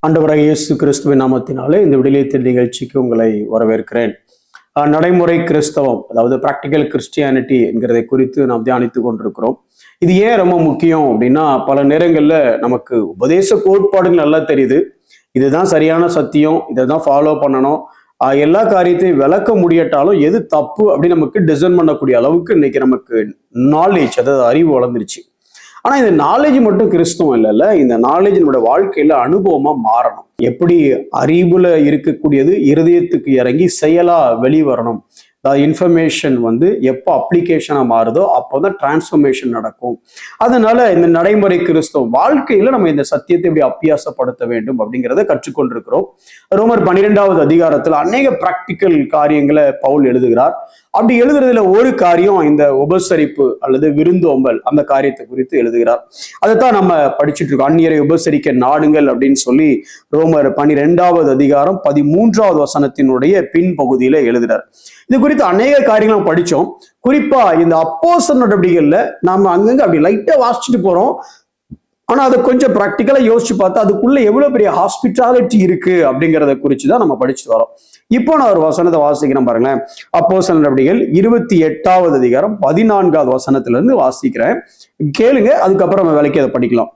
ஆண்டவராகிய இயேசு கிறிஸ்துவின் நாமத்தினாலே இந்த விடுதலை நிகழ்ச்சிக்கு உங்களை வரவேற்கிறேன். நடைமுறை கிறிஸ்தவம், அதாவது பிராக்டிக்கல் கிறிஸ்டியானிட்டி என்கிறதை குறித்து நாம் தியானித்து கொண்டிருக்கிறோம். இது ஏன் ரொம்ப முக்கியம் அப்படின்னா, பல நேரங்கள்ல நமக்கு உபதேச கோட்பாடுகள் நல்லா தெரியுது, இதுதான் சரியான சத்தியம், இதை தான் ஃபாலோ பண்ணணும், எல்லா காரியத்தையும் விளக்க முடியட்டாலும் எது தப்பு அப்படின்னு நமக்கு டிசைன் பண்ணக்கூடிய அளவுக்கு இன்னைக்கு நமக்கு நாலேஜ், அதாவது அறிவு வளர்ந்துருச்சு. ஆனா இந்த நாலேஜ் மட்டும் கிறிஸ்துவம் இல்லைல்ல, இந்த நாலேஜ் நம்மளோட வாழ்க்கையில அனுபவமா மாறணும். எப்படி அறிவுல இருக்கக்கூடியது இருதயத்துக்கு இறங்கி செயலா வெளிவரணும். அதாவது இன்ஃபர்மேஷன் எப்போ அப்ளிகேஷனா மாறுதோ அப்போதான் டிரான்ஸ்ஃபர்மேஷன் நடக்கும். அதனால இந்த நடைமுறை கிறிஸ்தவம் வாழ்க்கையில நம்ம இந்த சத்தியத்தை எப்படி அபியாசப்படுத்த வேண்டும் அப்படிங்கிறத கற்றுக்கொண்டிருக்கிறோம். ரோமர் 12வது அதிகாரத்துல அநேக பிராக்டிக்கல் காரியங்களை பவுல் எழுதுகிறார். அப்படி எழுதுறதுல ஒரு காரியம் இந்த உபசரிப்பு அல்லது விருந்தோம்பல், அந்த காரியத்தை குறித்து எழுதுகிறார். அதைத்தான் நம்ம படிச்சுட்டு இருக்கோம். அந்நியரை உபசரிக்க நாடுங்கள் அப்படின்னு சொல்லி ரோமர் 12வது அதிகாரம் 13வது வசனத்தினுடைய பின்பகுதியில எழுதுறார். இது குறித்து அநேக காரியங்களும் படிச்சோம். குறிப்பா இந்த அப்போஸ்தலர் நடவடிக்கைகள்ல நாம அங்கங்க அப்படி லைட்டா வாசிச்சுட்டு போறோம். ஆனா அதை கொஞ்சம் பிராக்டிக்கலா யோசிச்சு பார்த்தா அதுக்குள்ள எவ்வளவு பெரிய ஹாஸ்பிட்டாலிட்டி இருக்கு அப்படிங்கிறத குறிச்சுதான் நம்ம படிச்சுட்டு வரோம். இப்போ நான் ஒரு வசனத்தை வாசிக்கிறேன் பாருங்களேன். அப்போஸ்தலர் நடவடிக்கைகள் 28வது அதிகாரம் 14வது வசனத்துல இருந்து வாசிக்கிறேன், கேளுங்க. அதுக்கப்புறம் நம்ம வேலைக்கு அதை படிக்கலாம்.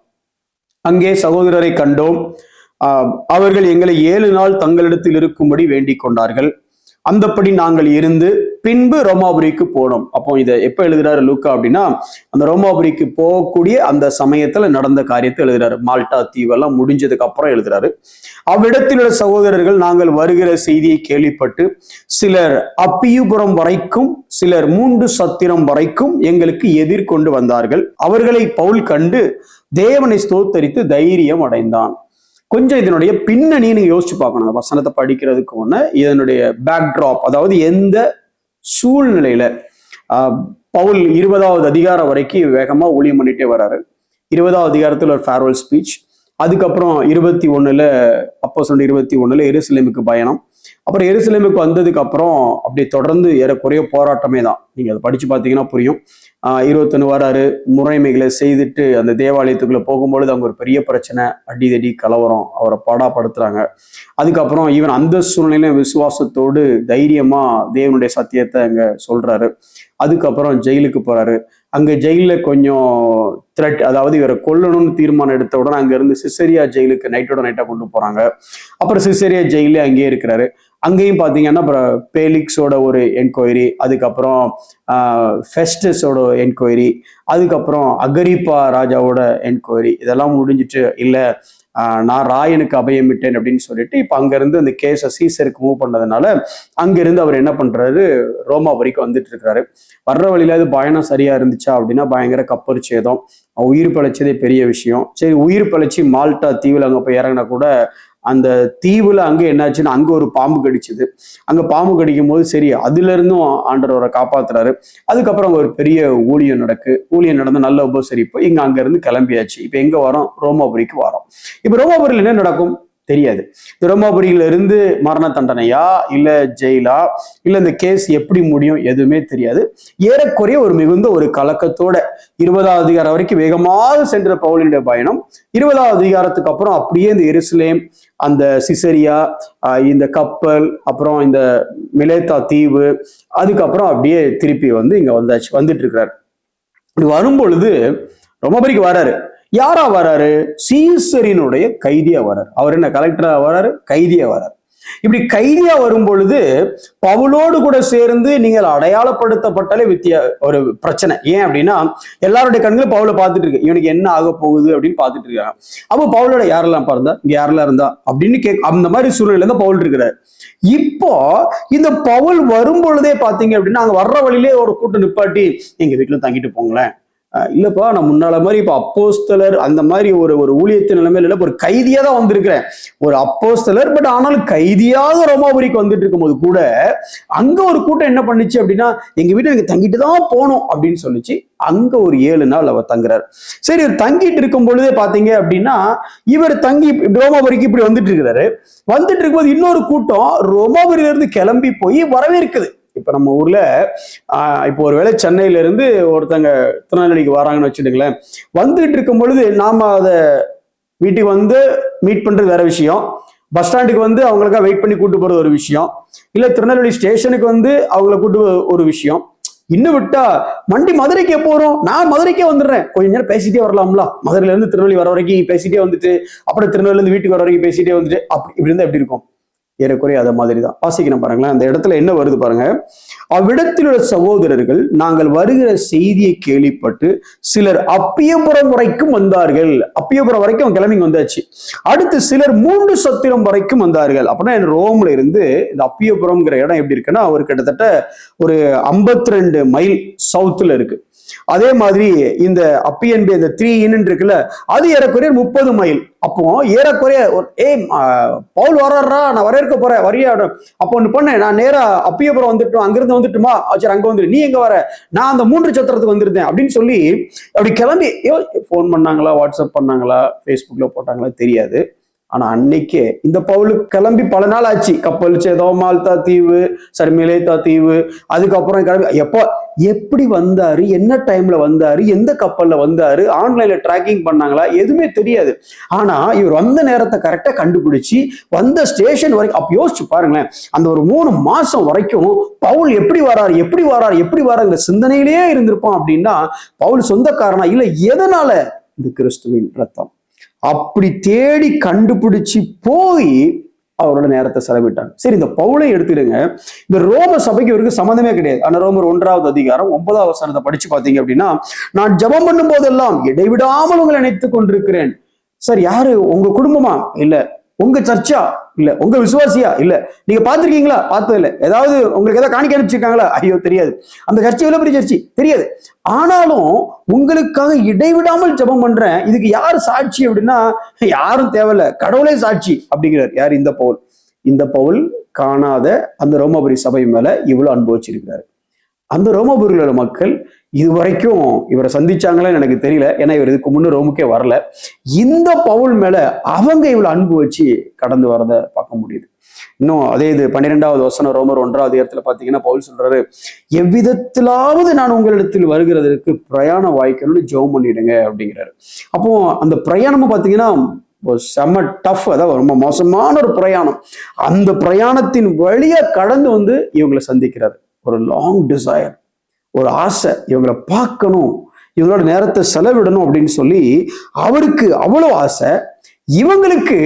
அங்கே சகோதரரை கண்டோம், அவர்கள் எங்களை 7 நாள் தங்களிடத்தில் இருக்கும்படி வேண்டிக் கொண்டார்கள். அந்தப்படி நாங்கள் இருந்து பின்பு ரோமாபுரிக்கு போனோம். அப்போ இதை எப்ப எழுதுறாரு லூக்கா அப்படின்னா, அந்த ரோமாபுரிக்கு போகக்கூடிய அந்த சமயத்துல நடந்த காரியத்தை எழுதுறாரு. மால்டா தீவெல்லாம் முடிஞ்சதுக்கு அப்புறம் எழுதுறாரு. அவ்விடத்தில் உள்ள சகோதரர்கள் நாங்கள் வருகிற செய்தியை கேள்விப்பட்டு சிலர் அப்பியுபுரம் வரைக்கும், சிலர் 3 சத்திரம் வரைக்கும் எங்களுக்கு எதிர்கொண்டு வந்தார்கள். அவர்களை பவுல் கண்டு தேவனை ஸ்தோத்தரித்து தைரியம் அடைந்தான். கொஞ்சம் இதனுடைய பின்னணி நீங்க யோசிச்சு பார்க்கணும். அந்த வசனத்தை படிக்கிறதுக்கு ஒண்ணு இதனுடைய பேக்ட்ராப், அதாவது எந்த சூழ்நிலையில பவுல் 20வது அதிகாரம் வரைக்கும் வேகமா ஊழியம் பண்ணிட்டே வர்றாரு. 20வது அதிகாரத்துல ஒரு ஃபேர்வெல் ஸ்பீச், அதுக்கப்புறம் 21ல அப்போஸ்தலர் 21ல எருசலேமுக்கு பயணம், அப்புறம் எருசலேமுக்கு வந்ததுக்கு அப்புறம் அப்படி தொடர்ந்து ஏறக்குறைய போராட்டமே தான். நீங்க அதை படிச்சு பார்த்தீங்கன்னா புரியும். 21 வராரு, முறைமைகளை செய்துட்டு அந்த தேவாலயத்துக்குள்ள போகும்பொழுது அங்க ஒரு பெரிய பிரச்சனை, அடிதடி கலவரம், அவரை பாடாப்படுத்துறாங்க. அதுக்கப்புறம் ஈவன் அந்த சூழ்நிலையில விசுவாசத்தோடு தைரியமா தேவனுடைய சத்தியத்தை அங்க சொல்றாரு. அதுக்கப்புறம் ஜெயிலுக்கு போறாரு. அங்க ஜெயில கொஞ்சம் த்ரெட், அதாவது இவரை கொல்லணும்னு தீர்மானம் எடுத்த உடனே அங்க இருந்து சிசரியா ஜெயிலுக்கு நைட்டோட நைட்டா கொண்டு போறாங்க. அப்புறம் சிசரியா ஜெயிலே அங்கேயே இருக்கிறாரு. அங்கேயும் பாத்தீங்கன்னா அப்புறம் பேலிக்ஸோட ஒரு என்கொயரி, அதுக்கப்புறம் ஃபெஸ்டஸோட என்கொயரி, அதுக்கப்புறம் அகரிப்பா ராஜாவோட என்கொயரி. இதெல்லாம் முடிஞ்சிட்டு இல்ல நான் ராயனுக்கு அபயமிட்டேன் அப்படின்னு சொல்லிட்டு இப்ப அங்கிருந்து அந்த கேஸை சீசருக்கு மூவ் பண்ணதுனால அங்கிருந்து அவர் என்ன பண்றாரு, ரோமா வரைக்கும் வந்துட்டு இருக்கிறாரு. வர்ற வழியில அது பயணம் சரியா இருந்துச்சா அப்படின்னா பயங்கர கப்பல் சேதம், உயிர் பிழைச்சதே பெரிய விஷயம். சரி, உயிர் பிழைச்சி மால்டா தீவுல அங்க போய் இறங்கினா கூட அந்த தீவுல அங்க என்னாச்சுன்னா அங்க ஒரு பாம்பு கடிச்சுது. அங்க பாம்பு கடிக்கும் போது சரி அதுல இருந்தும் ஆண்டவரை காப்பாத்துறாரு. அதுக்கப்புறம் அங்க ஒரு பெரிய ஊழியம் நடந்து நல்ல உபசரிப்பு. அங்க இருந்து கிளம்பியாச்சு. இப்ப எங்க வரோம், ரோமாபுரிக்கு வரோம். இப்ப ரோமாபுரியில் என்ன நடக்கும் தெரியாது. ரோமாபுரியில இருந்து மரண தண்டனையா இல்ல ஜெயிலா இல்ல இந்த கேஸ் எப்படி முடியும் எதுவுமே தெரியாது. ஏறக்குறைய ஒரு மிகுந்த ஒரு கலக்கத்தோட 20வது அதிகாரம் வரைக்கும் வேகமாக சென்ற பவுலினுடைய பயணம் 20வது அதிகாரத்துக்கு அப்புறம் அப்படியே இந்த எருசலேம், அந்த சிசரியா, இந்த கப்பல், அப்புறம் இந்த மிலேத்தா தீவு, அதுக்கப்புறம் அப்படியே திருப்பி இங்க வந்துட்டு இருக்கிறார். இப்படி வரும் பொழுது ரோமாபுரிக்கு வராரு. யாரா வராரு, சீசரினுடைய கைதியா வராரு. அவர் என்ன கலெக்டரா வராரு, கைதியா வராரு. இப்படி கைதியா வரும் பொழுது பவுலோடு கூட சேர்ந்து நீங்கள் அடையாளப்படுத்தப்பட்டாலே ஒரு பிரச்சனை. ஏன் அப்படின்னா எல்லாருடைய கண்களும் பவுலை பார்த்துட்டு இருக்கு, இவனுக்கு என்ன ஆக போகுது அப்படின்னு பார்த்துட்டு இருக்காங்க. அப்போ பவுலோட யாரெல்லாம் இருந்தா, இங்க யாரெல்லாம் இருந்தா அப்படின்னு அந்த மாதிரி சூழ்நிலையில தான் பவுல் இருக்கிறார். இப்போ இந்த பவுல் வரும் பொழுதே பாத்தீங்க அப்படின்னா அங்க வர்ற வழியிலே ஒரு கூட்டம் நிப்பாட்டி எங்க வீட்டுல தங்கிட்டு போங்களேன், இல்லப்பா நான் முன்னால மாதிரி இப்ப அப்போஸ்தலர் அந்த மாதிரி ஒரு ஊழியத்தின் நிலைமையில இல்ல, ஒரு கைதியா தான் வந்திருக்கிறேன், ஒரு அப்போஸ்தலர், பட் ஆனாலும் கைதியாக ரோமாபுரிக்கு வந்துட்டு இருக்கும் போது கூட அங்க ஒரு கூட்டம் என்ன பண்ணுச்சு அப்படின்னா எங்க வீட்டுல எனக்கு தங்கிட்டு தான் போகணும் அப்படின்னு சொல்லிச்சு. அங்க ஒரு 7 நாள் அவர் தங்குறாரு. சரி, இவர் தங்கிட்டு இருக்கும் பொழுதே பாத்தீங்க அப்படின்னா இவர் தங்கி ரோமாபுரிக்கு இப்படி வந்துட்டு இருக்கிறாரு. வந்துட்டு இருக்கும்போது இன்னொரு கூட்டம் ரோமாபுரியில இருந்து கிளம்பி போய் வரவேற்குது. இப்ப நம்ம ஊர்ல இப்போ ஒருவேளை சென்னையில இருந்து ஒருத்தங்க திருநெல்வேலிக்கு வராங்கன்னு வச்சுட்டுங்களேன், வந்துட்டு இருக்கும் பொழுது நாம அதை வீட்டுக்கு மீட் பண்றது வேற விஷயம், பஸ் ஸ்டாண்டுக்கு வந்து அவங்களுக்காக வெயிட் பண்ணி கூட்டு போறது ஒரு விஷயம், இல்ல திருநெல்வேலி ஸ்டேஷனுக்கு வந்து அவங்கள கூட்டு ஒரு விஷயம். இன்னும் விட்டா வண்டி மதுரைக்கு எப்போ வரும், நான் மதுரைக்கே வந்துடுறேன், கொஞ்ச நேரம் பேசிட்டே வரலாம்ல, மதுரையில இருந்து திருநெல்வேலி வர வரைக்கும் பேசிட்டே வந்துட்டு அப்புறம் திருநெல்வேலியில இருந்து வீட்டுக்கு வர வரைக்கும் பேசிட்டே வந்துட்டு அப்படி இப்படி இருந்தா எப்படி இருக்கும்? ஏறக்குறைய அதை மாதிரி தான் வாசிக்கணும் பாருங்களேன். அந்த இடத்துல என்ன வருது பாருங்க, அவ்விடத்தில் உள்ள சகோதரர்கள் நாங்கள் வருகிற செய்தியை கேள்விப்பட்டு சிலர் அப்பியபுரம் வரைக்கும் வந்தார்கள். அப்பியபுரம் வரைக்கும் அவங்க கிளம்பி வந்தாச்சு. அடுத்து சிலர் 3 சத்திரம் வரைக்கும் வந்தார்கள். அப்படின்னா ரோம்ல இருந்து இந்த அப்பியபுரம்ங்கிற இடம் எப்படி இருக்குன்னா ஒரு கிட்டத்தட்ட ஒரு 52 மைல் சவுத்துல இருக்கு. அதே மாதிரி இந்த அப்பியன்பி அந்த 3 இன் இருக்குல்ல, அது ஏறக்குறைய 30 மைல். அப்போ ஏறக்குறைய பவுல் வர்றா, நான் வரவேற்க போறேன் வரியா, அப்போ ஒண்ணு பண்ணேன், நான் நேரா அப்பியபுரம் வந்துட்டோம், அங்கிருந்து வந்துட்டுமா, சரி அங்க வந்துரு, நீ எங்க வர, நான் அந்த 3 சத்திரத்துக்கு வந்துருந்தேன் அப்படின்னு சொல்லி அப்படி கிளம்பி போன் பண்ணாங்களா, வாட்ஸ்அப் பண்ணாங்களா, பேஸ்புக்ல போட்டாங்களா தெரியாது. ஆனா அன்னைக்கே இந்த பவுலுக்கு கிளம்பி பல நாள் ஆச்சு. கப்பல் சேதோ, மால்தா தீவு, மிலேத்தா தீவு, அதுக்கப்புறம் கிளம்பி எப்படி வந்தாரு, என்ன டைம்ல வந்தாரு, எந்த கப்பல்ல வந்தாரு, ஆன்லைன்ல ட்ராக்கிங் பண்ணாங்களா, எதுவுமே தெரியாது. ஆனா இவர் வந்த நேரத்தை கரெக்டா கண்டுபிடிச்சு வந்த ஸ்டேஷன் வரைக்கும் அப்ப யோசிச்சு பாருங்களேன், அந்த ஒரு 3 மாசம் வரைக்கும் பவுல் எப்படி வராரு எப்படி வராரு எப்படி வராருங்கிற சிந்தனையிலேயே இருந்திருப்பான். அப்படின்னா பவுல் சொந்தக்காரனா இல்ல, எதனால? இந்த கிறிஸ்துவின் ரத்தம். அப்படி தேடி கண்டுபிடிச்சு போய் அவரோட நேரத்தை செலவிட்டாங்க. சரி, இந்த பவுலை எடுத்துடுங்க, இந்த ரோம சபைக்கு இவருக்கு சம்மந்தமே கிடையாது. ஆனா ரோமர் 1வது அதிகாரம் 9வது வசனத்தை படிச்சு பாத்தீங்க அப்படின்னா, நான் ஜெபம் பண்ணும் போதெல்லாம் இடைவிடாமல் உங்களை நினைத்துக் கொண்டிருக்கிறேன். சார் யாரு, உங்க குடும்பமா? இல்ல. உங்க சர்ச்சா? இல்ல. உங்க விசுவாசியா? இல்ல. நீங்க பாத்திருக்கீங்களா? பார்த்தது இல்ல. ஏதாவது உங்களுக்கு ஏதாவது காணிக்க அனுப்பிச்சிருக்காங்களா? ஐயோ தெரியாது. அந்த சர்ச்சை எவ்வளவு பெரிய சர்ச்சை தெரியாது. ஆனாலும் உங்களுக்காக இடைவிடாமல் ஜெபம் பண்றேன். இதுக்கு யார் சாட்சி அப்படின்னா, யாரும் தேவையில்ல, கடவுளே சாட்சி அப்படிங்கிறார். யார்? இந்த பவுல். இந்த பவுல் காணாத அந்த ரோமாபுரி சபை மேல இவ்வளவு அன்பு வச்சிருக்கிறாரு. அந்த ரோமாபுரியில உள்ள மக்கள் இதுவரைக்கும் இவரை சந்திச்சாங்களேன்னு எனக்கு தெரியல, ஏன்னா இவர் இதுக்கு முன்னே ரோமுக்கே வரல. இந்த பவுல் மேல அவங்க இவ்வளவு அன்பு வச்சு கடந்து வரத பார்க்க முடியுது. இன்னும் அதே இது 12வது வசனம் ரோமர் 1வது அதிகாரத்துல பாத்தீங்கன்னா பவுல் சொல்றாரு, எவ்விதத்திலாவது நான் உங்களிடத்தில் வருகிறதற்கு பிரயாணம் வாய்க்கணும்னு ஜெபம் பண்ணிடுங்க அப்படிங்கிறாரு. அப்போ அந்த பிரயாணமும் பாத்தீங்கன்னா செம்ம டஃப், அதாவது ரொம்ப மோசமான ஒரு பிரயாணம். அந்த பிரயாணத்தின் வழியா கடந்து வந்து இவங்களை சந்திக்கிறாரு. ஒரு லாங் டிசைர், ஒரு ஆசை, இவங்களை பார்க்கணும், இவங்களோட நேரத்தை செலவிடணும் அப்படின்னு சொல்லி அவருக்கு அவ்வளவு ஆசை. இவங்களுக்கு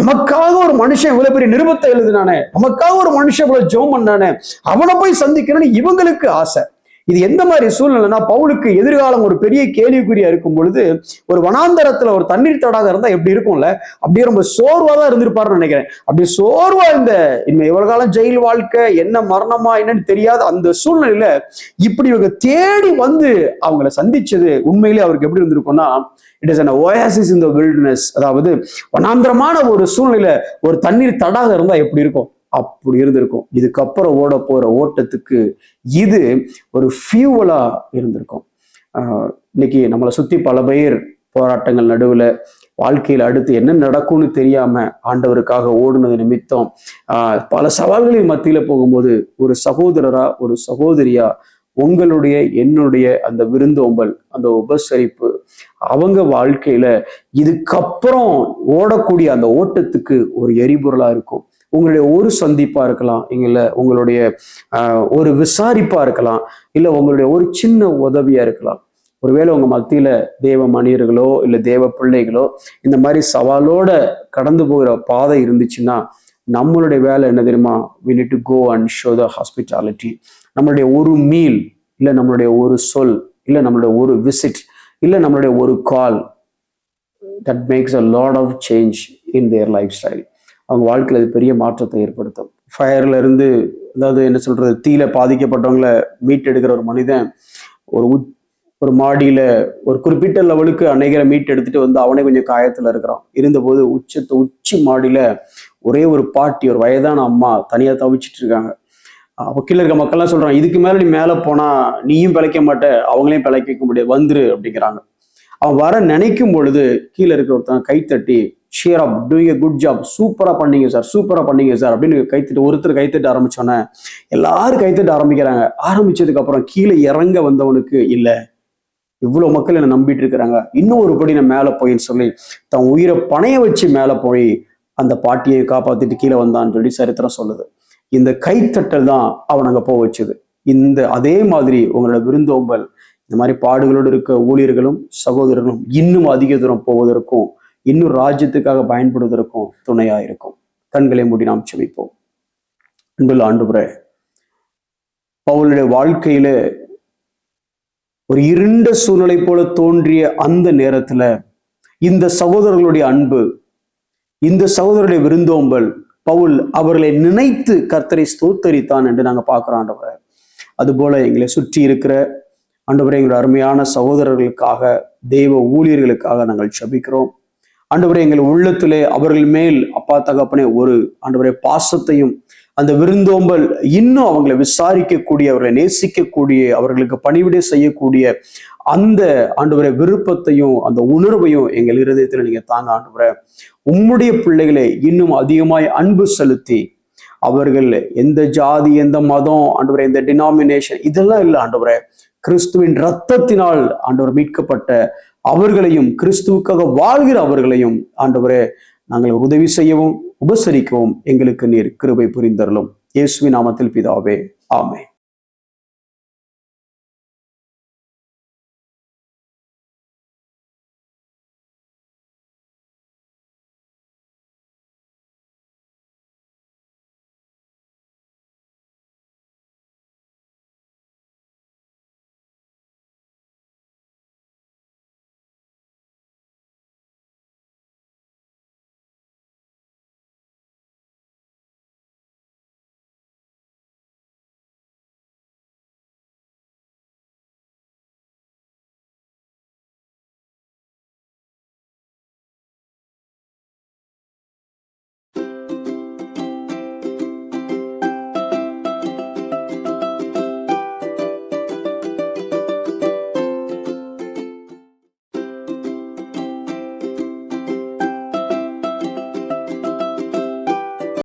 நமக்காக ஒரு மனுஷன் இவ்வளவு பெரிய நிருபத்தை எழுதுனானே, நமக்காக ஒரு மனுஷன் இவ்வளவு ஜெபம் பண்ணானே, அவனை போய் சந்திக்கணும்னு இவங்களுக்கு ஆசை. இது எந்த மாதிரி சூழ்நிலைனா, பவுலுக்கு எதிர்காலம் ஒரு பெரிய கேள்விக்குறியா இருக்கும் பொழுது ஒரு வனாந்தரத்துல ஒரு தண்ணீர் தடாக இருந்தா எப்படி இருக்கும்ல, அப்படியே ரொம்ப சோர்வா தான் இருந்திருப்பாருன்னு நினைக்கிறேன். அப்படி சோர்வா இந்த இன்னும் எவ்வளவு காலம் ஜெயில் வாழ்க்கை, என்ன மரணமா என்னன்னு தெரியாத அந்த சூழ்நிலையில இப்படி இவங்க தேடி வந்து அவங்கள சந்திச்சது உண்மையிலே அவருக்கு எப்படி இருந்திருக்கும்னா, it is an oasis in the wilderness. அதாவது வனாந்திரமான ஒரு சூழ்நிலை, ஒரு தண்ணீர் தடாக இருந்தா எப்படி இருக்கும், அப்படி இருந்திருக்கும். இதுக்கப்புறம் ஓட போற ஓட்டத்துக்கு இது ஒரு ஃபியூவலா இருந்திருக்கும். இன்னைக்கு நம்மளை சுத்தி பல பேர் போராட்டங்கள் நடுவுல, வாழ்க்கையில அடுத்து என்ன நடக்கும்னு தெரியாம ஆண்டவருக்காக ஓடுனது நிமித்தம் பல சவால்களின் மத்தியில போகும்போது ஒரு சகோதரரா ஒரு சகோதரியா உங்களுடைய என்னுடைய அந்த விருந்தோம்பல், அந்த உபசரிப்பு அவங்க வாழ்க்கையில இதுக்கப்புறம் ஓடக்கூடிய அந்த ஓட்டத்துக்கு ஒரு எரிபொருளா இருக்கும். உங்களுடைய ஒரு சந்திப்பா இருக்கலாம், இல்ல உங்களுடைய ஒரு விசாரிப்பா இருக்கலாம், இல்ல உங்களுடைய ஒரு சின்ன உதவியா இருக்கலாம். ஒருவேளை உங்க மத்தியில தேவ மனிதர்களோ இல்ல தேவ பிள்ளைகளோ இந்த மாதிரி சவாலோட கடந்து போகிற பாதை இருந்துச்சுன்னா, நம்மளுடைய வேலை என்ன தெரியுமா? we need to go and show the hospitality. நம்மளுடைய ஒரு மீல், இல்ல நம்மளுடைய ஒரு சொல், இல்ல நம்மளுடைய ஒரு விசிட், இல்ல நம்மளுடைய ஒரு கால், that makes a lot of change in their lifestyle. அவங்க வாழ்க்கையில் அது பெரிய மாற்றத்தை ஏற்படுத்தும். ஃபயர்ல இருந்து, அதாவது என்ன சொல்றது, தீயில பாதிக்கப்பட்டவங்களை மீட்டெடுக்கிற ஒரு மனிதன் ஒரு மாடியில ஒரு குறிப்பிட்ட லெவலுக்கு அநேகரை மீட் எடுத்துட்டு வந்து அவனே கொஞ்சம் காயத்துல இருக்கிறான். இருந்தபோது உச்சி மாடியில ஒரே ஒரு பாட்டி, ஒரு வயதான அம்மா தனியா தவிச்சிட்டு இருக்காங்க. கீழே இருக்க மக்கள்லாம் சொல்றாங்க, இதுக்கு மேல நீ மேல போனா நீயும் பிழைக்க மாட்ட, அவங்களையும் பிழைக்க வைக்க முடியாது, வந்துரு அப்படிங்கிறாங்க. அவன் வர நினைக்கும் பொழுது கீழே இருக்க ஒருத்தன் கைத்தட்டி, shear up, doing a good job, சூப்பரா பண்ணீங்க சார், சூப்பரா பண்ணீங்க சார் அப்படின்னு கைத்தட்டு ஒருத்தர் கைத்தட்ட ஆரம்பிச்சோன்னே எல்லாரும் கைத்தட்ட ஆரம்பிக்கிறாங்க. ஆரம்பிச்சதுக்கு அப்புறம் கீழே இறங்க வந்தவனுக்கு இல்ல, இவ்வளவு மக்கள் என்னை நம்பிட்டு இருக்கிறாங்க, இன்னும் ஒரு படி நான் மேல போயின்னு சொல்லி தன் உயிரை பணைய வச்சு மேல போய் அந்த பாட்டியை காப்பாத்திட்டு கீழே வந்தான்னு சொல்லி சரித்திரம் சொல்லுது. இந்த கைத்தட்டல் தான் அவன் அங்க போக வச்சது. அதே மாதிரி உங்களோட விருந்தோம்பல் இந்த மாதிரி பாடுகளோடு இருக்க ஊழியர்களும் சகோதரர்களும் இன்னும் அதிக தூரம் போவதற்கும் இன்னும் ராஜ்யத்துக்காக பயன்படுவதற்கும் துணையா இருக்கும். கண்களை மூடி நாம் செபிப்போம். அன்புள்ள ஆண்டவரே, பவுலுடைய வாழ்க்கையில ஒரு இருண்ட சூழ்நிலை போல தோன்றிய அந்த நேரத்துல இந்த சகோதரர்களுடைய அன்பு, இந்த சகோதரருடைய விருந்தோம்பல், பவுல் அவர்களை நினைத்து கர்த்தரை ஸ்தோத்தரித்தான் என்று நாங்க பார்க்கிறோம் ஆண்டவரே. அதுபோல எங்களை சுற்றி இருக்கிற ஆண்டவரே, எங்களுடைய அருமையான சகோதரர்களுக்காக, தெய்வ ஊழியர்களுக்காக நாங்கள் ஜெபிக்கிறோம். ஆண்டவரே, எங்கள் உள்ளத்திலே அவர்கள் மேல் அப்பா தகப்பனே ஒரு ஆண்டவரே பாசத்தையும், அந்த விருந்தோம்பல் இன்னும் அவங்களை விசாரிக்கக்கூடிய, அவர்களை நேசிக்கக்கூடிய, அவர்களுக்கு பணிவிடை செய்யக்கூடிய அந்த ஆண்டவரே விருப்பத்தையும் அந்த உணர்வையும் எங்கள் இருதயத்தில் நீங்க தாங்க ஆண்டவரே. உம்முடைய பிள்ளைகளை இன்னும் அதிகமாய் அன்பு செலுத்தி, அவர்கள் எந்த ஜாதி, எந்த மதம் ஆண்டவரே, எந்த டினாமினேஷன் இதெல்லாம் இல்லை ஆண்டவரே, கிறிஸ்துவின் இரத்தத்தினால் ஆண்டவர் மீட்கப்பட்ட அவர்களையும், கிறிஸ்துவுக்காக வாழ்கிற அவர்களையும் ஆண்டவரே நாங்கள் உதவி செய்யவும் உபசரிக்கவும் எங்களுக்கு நீர் கிருபை புரிந்தருளும். இயேசுவின் நாமத்தில் பிதாவே, ஆமென்.